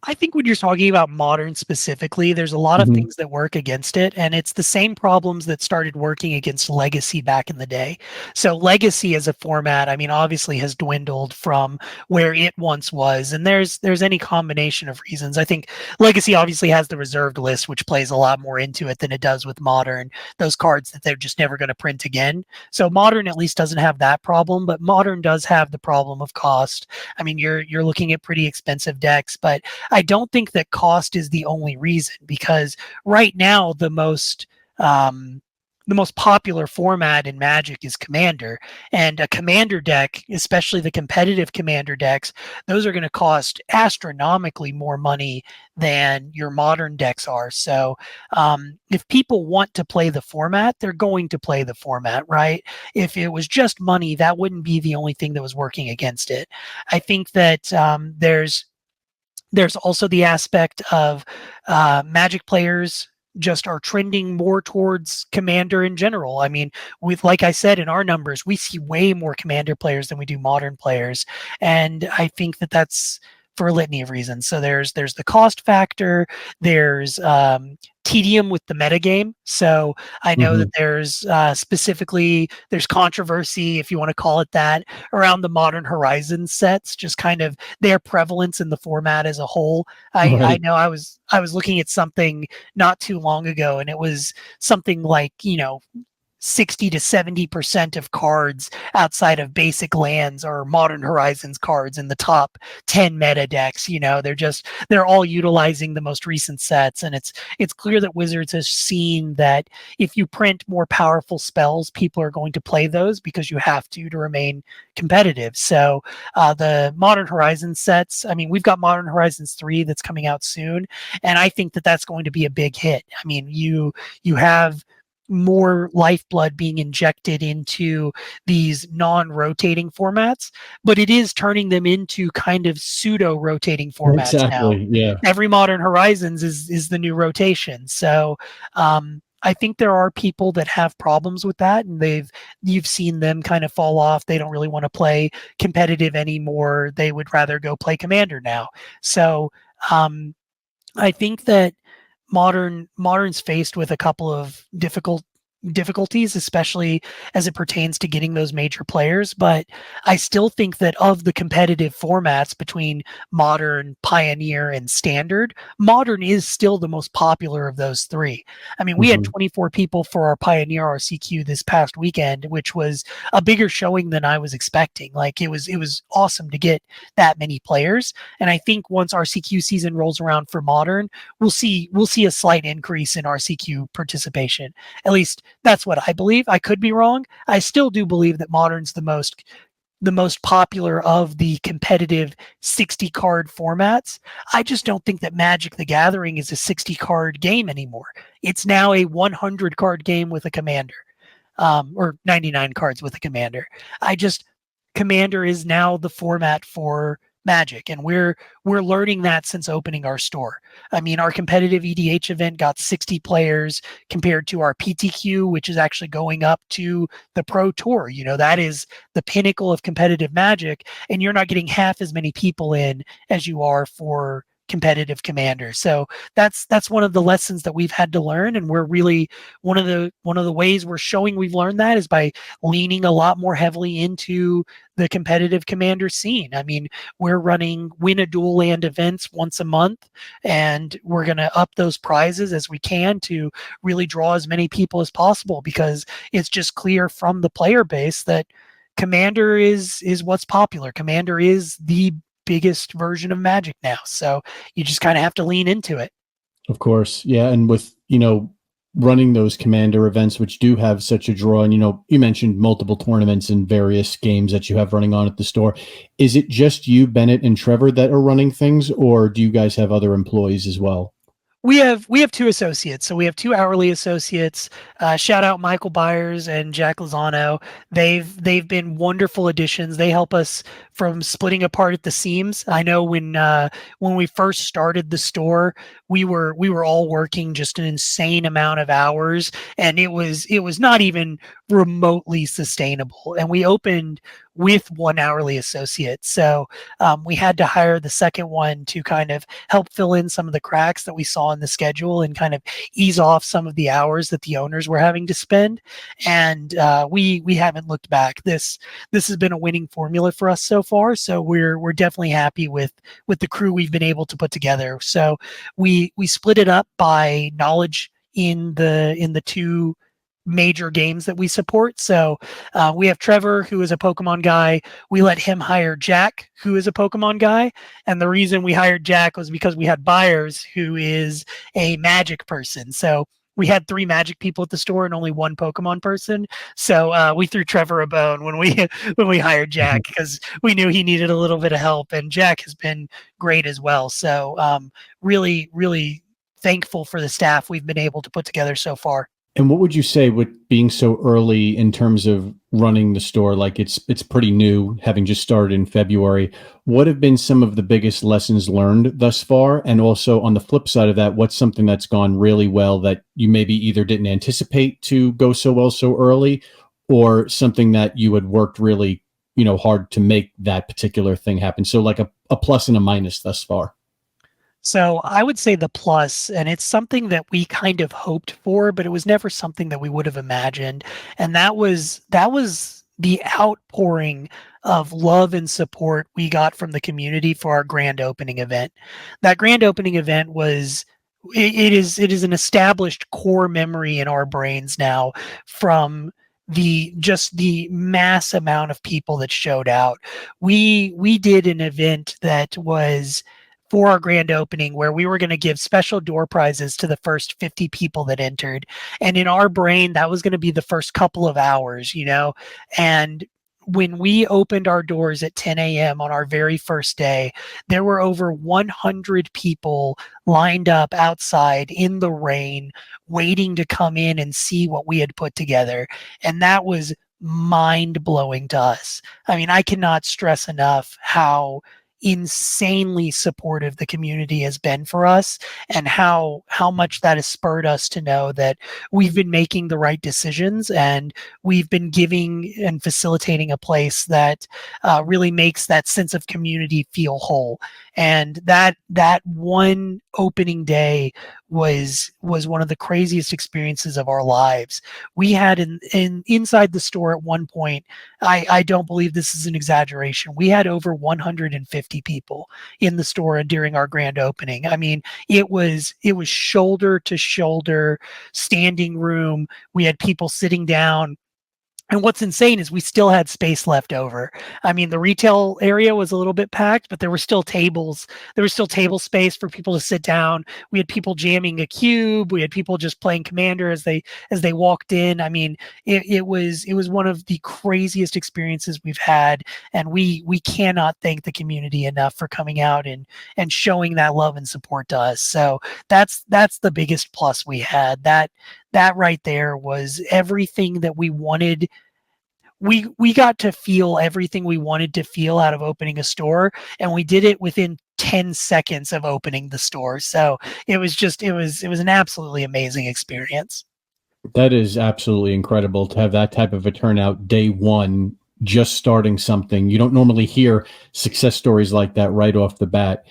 I think when you're talking about modern specifically, there's a lot of Mhm. things that work against it, and it's the same problems that started working against Legacy back in the day. So Legacy as a format, I mean, obviously has dwindled from where it once was, and there's any combination of reasons. I think Legacy obviously has the reserved list, which plays a lot more into it than it does with Modern. Those cards that they're just never going to print again. So Modern at least doesn't have that problem, but Modern does have the problem of cost. I mean, you're looking at pretty expensive decks, but I don't think that cost is the only reason because right now the most popular format in Magic is Commander, and a Commander deck, especially the competitive Commander decks, those are going to cost astronomically more money than your modern decks are. So if people want to play the format, they're going to play the format, right? If it was just money, that wouldn't be the only thing that was working against it. I think that there's also the aspect of Magic players just are trending more towards Commander in general. I mean, with like I said in our numbers, we see way more Commander players than we do Modern players, and I think that that's for a litany of reasons. So there's the cost factor, there's tedium with the metagame. So I know that there's specifically there's controversy, if you want to call it that, around the Modern Horizons sets, just kind of their prevalence in the format as a whole. I Right. know I was looking at something not too long ago, and it was something like 60 to 70% of cards outside of basic lands or Modern Horizons cards in the top 10 meta decks. They're all utilizing the most recent sets, and it's clear that Wizards has seen that if you print more powerful spells, people are going to play those because you have to remain competitive. So the Modern Horizons sets, I mean, we've got Modern Horizons 3 that's coming out soon, and I think that that's going to be a big hit. I mean, you have more lifeblood being injected into these non-rotating formats, but it is turning them into kind of pseudo-rotating formats now. Exactly. Yeah. Every Modern Horizons is the new rotation. So I think there are people that have problems with that, and you've seen them kind of fall off. They don't really want to play competitive anymore. They would rather go play Commander now. So I think that modern's faced with a couple of difficulties, especially as it pertains to getting those major players. But I still think that of the competitive formats between modern, pioneer, and standard, modern is still the most popular of those three. I mean, we had 24 people for our pioneer RCQ this past weekend, which was a bigger showing than I was expecting. Like it was awesome to get that many players. And I think once RCQ season rolls around for modern, we'll see a slight increase in RCQ participation. At least that's what I believe. I could be wrong. I still do believe that modern's the most popular of the competitive 60 card formats. I just don't think that Magic the Gathering is a 60 card game anymore. It's now a 100 card game with a commander, or 99 cards with a commander. Commander is now the format for Magic, and we're learning that since opening our store. I mean, our competitive EDH event got 60 players compared to our PTQ, which is actually going up to the Pro Tour. That is the pinnacle of competitive Magic, and you're not getting half as many people in as you are for competitive Commander. So that's one of the lessons that we've had to learn, and we're really one of the ways we're showing we've learned that is by leaning a lot more heavily into the competitive Commander scene. I mean, we're running win a dual land events once a month, and we're going to up those prizes as we can to really draw as many people as possible, because it's just clear from the player base that Commander is what's popular. Commander is the biggest version of Magic now. So you just kind of have to lean into it. Of course. Yeah. And with, running those Commander events, which do have such a draw, and, you mentioned multiple tournaments and various games that you have running on at the store. Is it just you, Bennett, and Trevor that are running things, or do you guys have other employees as well? We have two associates. So we have two hourly associates. Shout out Michael Byers and Jack Lozano. They've been wonderful additions. They help us from splitting apart at the seams. I know when we first started the store, we were all working just an insane amount of hours, and it was not even remotely sustainable. And we opened with one hourly associate. So we had to hire the second one to kind of help fill in some of the cracks that we saw in the schedule and kind of ease off some of the hours that the owners were having to spend. And we haven't looked back. This has been a winning formula for us so far. So we're definitely happy with the crew we've been able to put together. So we split it up by knowledge in the two major games that we support. So we have Trevor, who is a Pokemon guy. We let him hire Jack, who is a Pokemon guy. And the reason we hired Jack was because we had Byers, who is a Magic person. So we had 3 Magic people at the store and only 1 Pokemon person. So we threw Trevor a bone when we hired Jack, because we knew he needed a little bit of help, and Jack has been great as well. So really, really thankful for the staff we've been able to put together so far. And what would you say with being so early in terms of running the store? Like it's pretty new, having just started in February. What have been some of the biggest lessons learned thus far? And also on the flip side of that, what's something that's gone really well that you maybe either didn't anticipate to go so well so early, or something that you had worked really, hard to make that particular thing happen? So like a plus and a minus thus far. So I would say the plus, and it's something that we kind of hoped for, but it was never something that we would have imagined. And that was the outpouring of love and support we got from the community for our grand opening event. That grand opening event was it is an established core memory in our brains now from the mass amount of people that showed out. We did an event that was for our grand opening where we were going to give special door prizes to the first 50 people that entered. And in our brain, that was going to be the first couple of hours, And when we opened our doors at 10 a.m. on our very first day, there were over 100 people lined up outside in the rain, waiting to come in and see what we had put together. And that was mind blowing to us. I mean, I cannot stress enough how insanely supportive the community has been for us, and how much that has spurred us to know that we've been making the right decisions, and we've been giving and facilitating a place that really makes that sense of community feel whole. And that one opening day was one of the craziest experiences of our lives. We had in inside the store at one point, I don't believe this is an exaggeration, we had over 150 people in the store during our grand opening. I mean, it was shoulder to shoulder standing room. We had people sitting down. And what's insane is we still had space left over. I mean, the retail area was a little bit packed, but there were still tables. There was still table space for people to sit down. We had people jamming a cube. We had people just playing Commander as they walked in. I mean, it was one of the craziest experiences we've had, and we cannot thank the community enough for coming out and showing that love and support to us. So that's the biggest plus we had. That right there was everything that we wanted. We got to feel everything we wanted to feel out of opening a store, and we did it within 10 seconds of opening the store. So it was an absolutely amazing experience. That is absolutely incredible to have that type of a turnout day one, just starting something. You don't normally hear success stories like that right off the bat.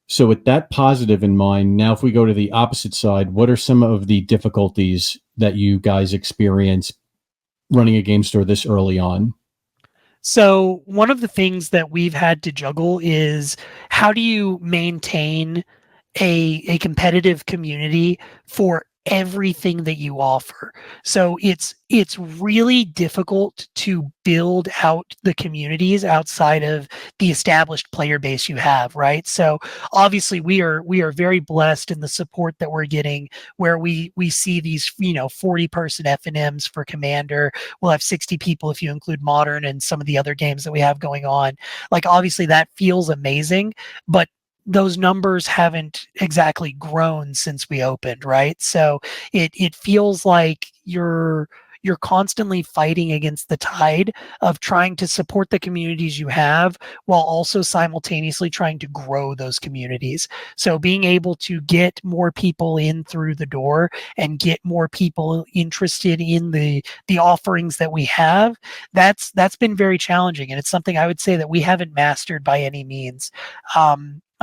So, with that positive in mind, now if we go to the opposite side, what are some of the difficulties that you guys experience running a game store this early on? So one of the things that we've had to juggle is how do you maintain a competitive community for everything that you offer. So it's really difficult to build out the communities outside of the established player base you have, right? So obviously we are very blessed in the support that we're getting, where we see these 40 person FNMs for Commander. We'll have 60 people if you include Modern and some of the other games that we have going on. Like, obviously that feels amazing, but those numbers haven't exactly grown since we opened, right? So it feels like you're constantly fighting against the tide of trying to support the communities you have while also simultaneously trying to grow those communities. So being able to get more people in through the door and get more people interested in the offerings that we have, that's been very challenging, and it's something I would say that we haven't mastered by any means.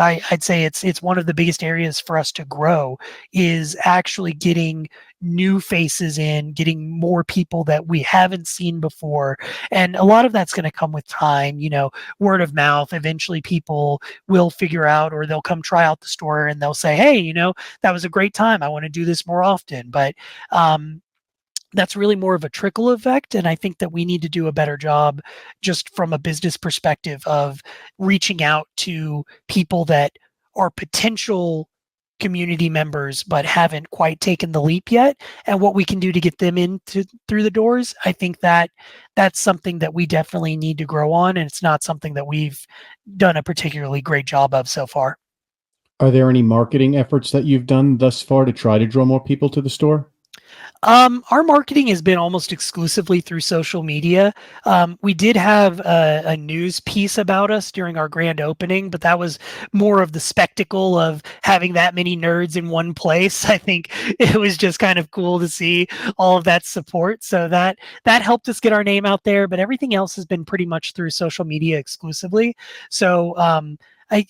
I'd say it's one of the biggest areas for us to grow, is actually getting new faces in, getting more people that we haven't seen before. And a lot of that's going to come with time, word of mouth. Eventually people will figure out, or they'll come try out the store and they'll say, hey, that was a great time, I want to do this more often. But that's really more of a trickle effect. And I think that we need to do a better job, just from a business perspective, of reaching out to people that are potential community members but haven't quite taken the leap yet, and what we can do to get them into through the doors. I think that that's something that we definitely need to grow on, and it's not something that we've done a particularly great job of so far. Are there any marketing efforts that you've done thus far to try to draw more people to the store? Our marketing has been almost exclusively through social media. We did have a news piece about us during our grand opening, but that was more of the spectacle of having that many nerds in one place. I think it was just kind of cool to see all of that support. So that helped us get our name out there, but everything else has been pretty much through social media exclusively. So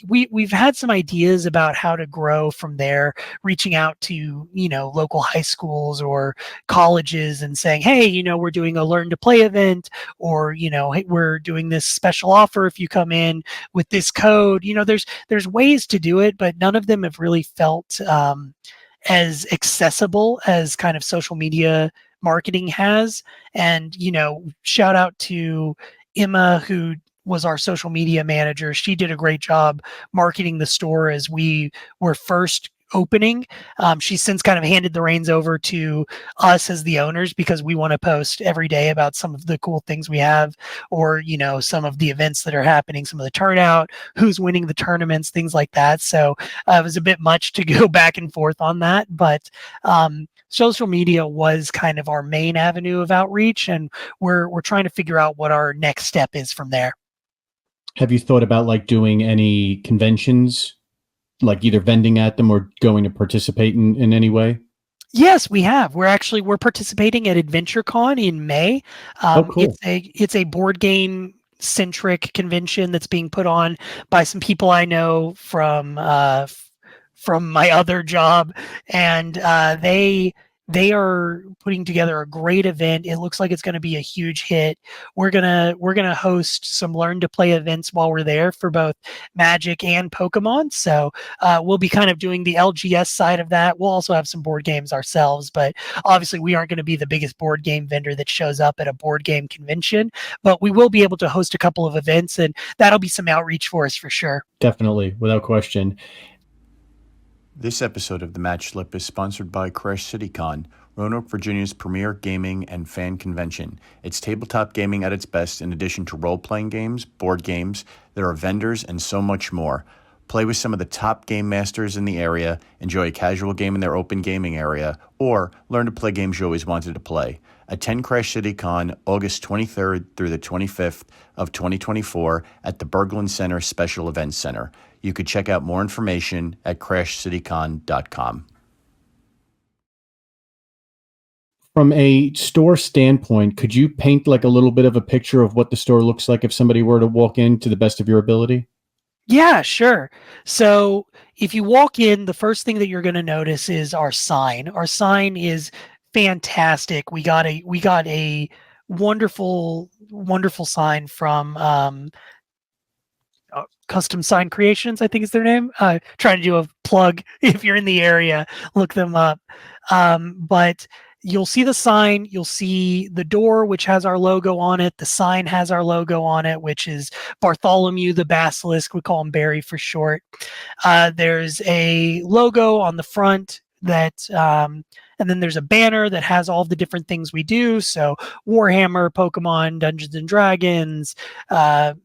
we've had some ideas about how to grow from there, reaching out to local high schools or colleges and saying, hey, we're doing a learn to play event, or hey, we're doing this special offer if you come in with this code. There's ways to do it, but none of them have really felt as accessible as kind of social media marketing has. And shout out to Emma, who was our social media manager. She did a great job marketing the store as we were first opening. She's since kind of handed the reins over to us as the owners, because we want to post every day about some of the cool things we have, or some of the events that are happening, some of the turnout, who's winning the tournaments, things like that. So it was a bit much to go back and forth on that, but social media was kind of our main avenue of outreach, and we're trying to figure out what our next step is from there. Have you thought about like doing any conventions, like either vending at them or going to participate in any way? Yes, we have. We're participating at AdventureCon in May. Cool. It's a board game centric convention that's being put on by some people I know from my other job, and they are putting together a great event. It looks like it's going to be a huge hit. We're gonna host some learn to play events while we're there for both Magic and Pokemon. So we'll be kind of doing the LGS side of that. We'll also have some board games ourselves, but obviously we aren't going to be the biggest board game vendor that shows up at a board game convention. But we will be able to host a couple of events, and that'll be some outreach for us for sure. Definitely, without question. This episode of the Match Slip is sponsored by Crash City Con, Roanoke, Virginia's premier gaming and fan convention. It's tabletop gaming at its best. In addition to role-playing games, board games, there are vendors, and so much more. Play with some of the top game masters in the area, enjoy a casual game in their open gaming area, or learn to play games you always wanted to play. Attend Crash City Con August 23rd through the 25th of 2024 at the Berglund Center Special Events Center. You could check out more information at crashcitycon.com. From a store standpoint, could you paint like a little bit of a picture of what the store looks like if somebody were to walk in to the best of your ability? Yeah, sure. So if you walk in, the first thing that you're going to notice is our sign. Our sign is fantastic. We got a wonderful sign from Custom Sign Creations, I think is their name. Trying to do a plug. If you're in the area, look them up. But you'll see the sign, you'll see the door, which has our logo on it. The sign has our logo on it, which is Bartholomew the Basilisk. We call him Barry for short. There's a logo on the front that and then there's a banner that has all the different things we do. So Warhammer, Pokemon, Dungeons and Dragons,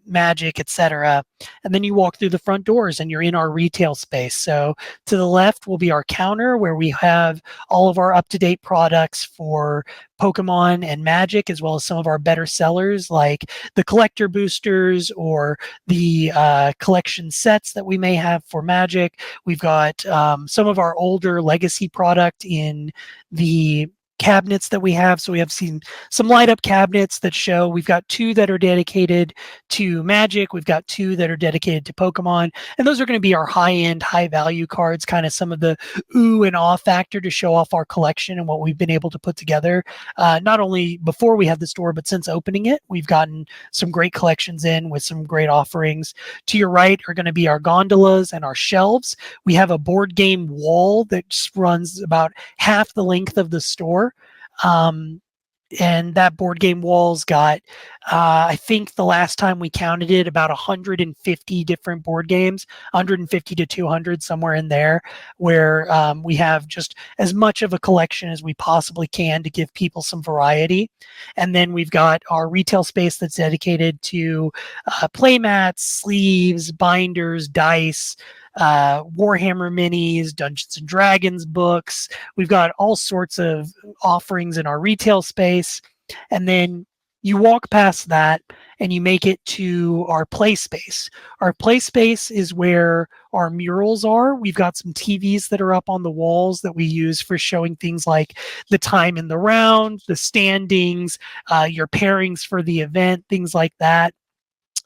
Magic, etc. And then you walk through the front doors and you're in our retail space. So to the left will be our counter, where we have all of our up-to-date products for Pokemon and Magic, as well as some of our better sellers like the collector boosters or the collection sets that we may have for Magic. We've got some of our older legacy product in the cabinets that we have. So we have seen some light up cabinets that show. We've got 2 that are dedicated to Magic. We've got 2 that are dedicated to Pokemon. And those are going to be our high-end, high-value cards, kind of some of the ooh and awe factor to show off our collection and what we've been able to put together. Not only before we had the store, but since opening it, we've gotten some great collections in with some great offerings. To your right are going to be our gondolas and our shelves. We have a board game wall that runs about half the length of the store. And that board game wall's got, I think the last time we counted it, about 150 different board games, 150 to 200, somewhere in there, where we have just as much of a collection as we possibly can to give people some variety. And then we've got our retail space that's dedicated to play mats, sleeves, binders, dice, Warhammer minis, Dungeons and Dragons books. We've got all sorts of offerings in our retail space. And then you walk past that and you make it to our play space. Our play space is where our murals are. We've got some TVs that are up on the walls that we use for showing things like the time in the round, the standings, your pairings for the event, things like that.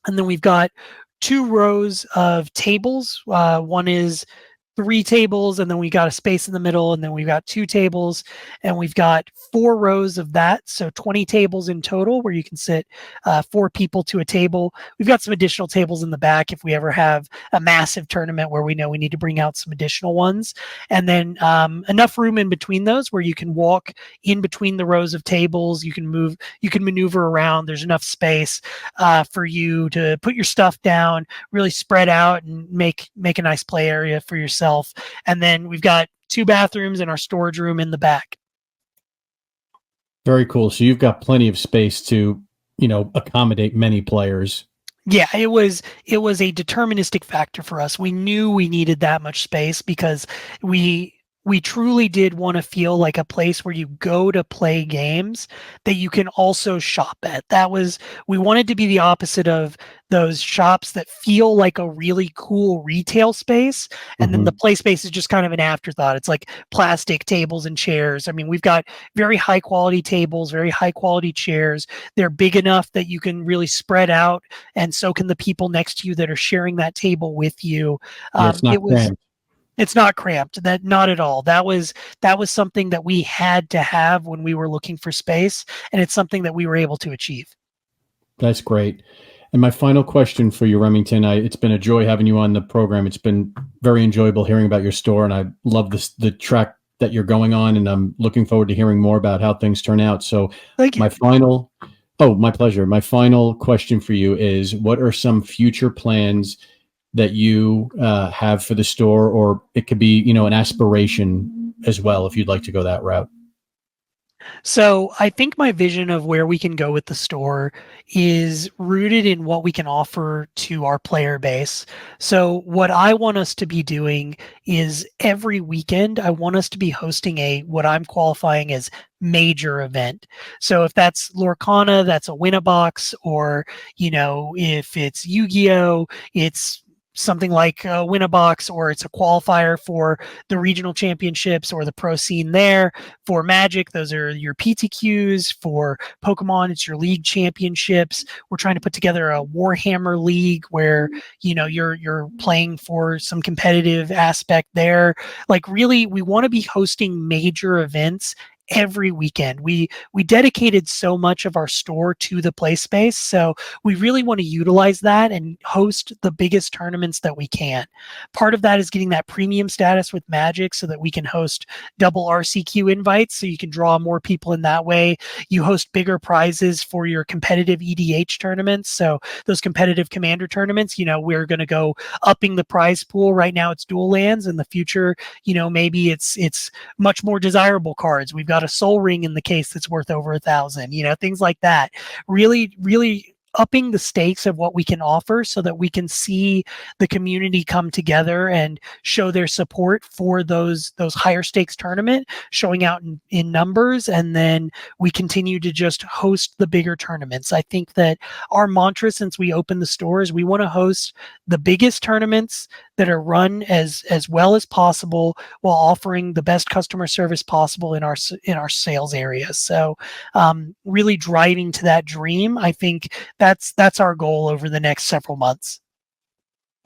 And then we've got 2 rows of tables. One is 3 tables, and then we got a space in the middle, and then we've got 2 tables, and we've got 4 rows of that. So 20 tables in total where you can sit 4 people to a table. We've got some additional tables in the back if we ever have a massive tournament where we know we need to bring out some additional ones. And then enough room in between those where you can walk in between the rows of tables. You can move, you can maneuver around. There's enough space for you to put your stuff down, really spread out and make a nice play area for yourself. And then we've got 2 bathrooms and our storage room in the back. Very cool. So you've got plenty of space to, accommodate many players. Yeah, it was a deterministic factor for us. We knew we needed that much space because we truly did want to feel like a place where you go to play games that you can also shop at. We wanted to be the opposite of those shops that feel like a really cool retail space. And then the play space is just kind of an afterthought. It's like plastic tables and chairs. I mean, we've got very high quality tables, very high quality chairs. They're big enough that you can really spread out, and so can the people next to you that are sharing that table with you. It's not cramped. It's not cramped. That not at all. That was something that we had to have when we were looking for space, and it's something that we were able to achieve. That's great. And my final question for you, Remington, it's been a joy having you on the program. It's been very enjoyable hearing about your store, and I love the track that you're going on, and I'm looking forward to hearing more about how things turn out. So Thank you. my pleasure. My final question for you is, what are some future plans that you have for the store, or it could be, an aspiration as well, if you'd like to go that route? So I think my vision of where we can go with the store is rooted in what we can offer to our player base. So what I want us to be doing is every weekend, I want us to be hosting what I'm qualifying as major event. So if that's Lorcana, that's a win-a-box, or, if it's Yu-Gi-Oh, it's something like a win-a-box, or it's a qualifier for the regional championships or the pro scene there. For Magic, those are your PTQs. For Pokemon, it's your league championships. We're trying to put together a Warhammer league where, you're playing for some competitive aspect there. Like, really, we want to be hosting major events every weekend. We dedicated so much of our store to the play space, so we really want to utilize that and host the biggest tournaments that we can. Part of that is getting that premium status with Magic so that we can host double RCQ invites, so you can draw more people in that way. You host bigger prizes for your competitive EDH tournaments, so those competitive commander tournaments, we're going to go upping the prize pool. Right now it's dual lands. In the future, maybe it's much more desirable cards. We've got a Soul Ring in the case that's worth over 1,000, things like that. Really, really upping the stakes of what we can offer so that we can see the community come together and show their support for those higher stakes tournament, showing out in numbers, and then we continue to just host the bigger tournaments. I think that our mantra since we opened the store is we want to host the biggest tournaments that are run as well as possible while offering the best customer service possible in our sales area. So really driving to that dream. I think that's our goal over the next several months.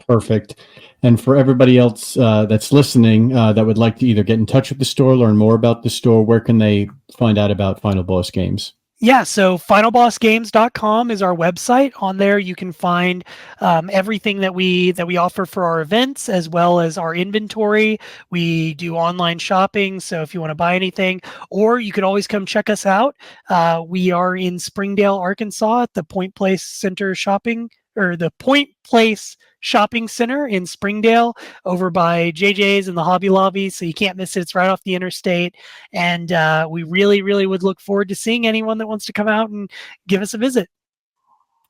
Perfect. And for everybody else that's listening that would like to either get in touch with the store, learn more about the store, where can they find out about Final Boss Games? Yeah, so finalbossgames.com is our website. On there, you can find everything that we offer for our events, as well as our inventory. We do online shopping, so if you want to buy anything, or you could always come check us out. We are in Springdale, Arkansas, at the Point Place Center Shopping, or the Point Place Shopping Center in Springdale, over by JJ's and the Hobby Lobby, so you can't miss it. It's right off the interstate, and we really, really would look forward to seeing anyone that wants to come out and give us a visit.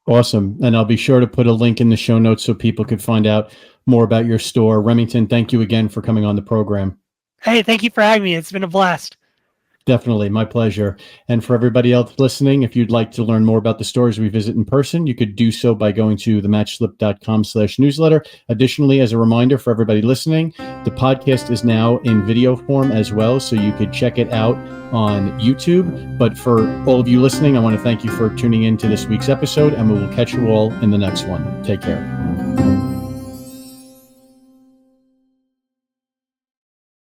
Awesome. And I'll be sure to put a link in the show notes so people could find out more about your store. Remington, thank you again for coming on the program. Hey, thank you for having me. It's been a blast. Definitely. My pleasure. And for everybody else listening, if you'd like to learn more about the stores we visit in person, you could do so by going to thematchslip.com/newsletter. Additionally, as a reminder for everybody listening, the podcast is now in video form as well, so you could check it out on YouTube. But for all of you listening, I want to thank you for tuning in to this week's episode, and we will catch you all in the next one. Take care.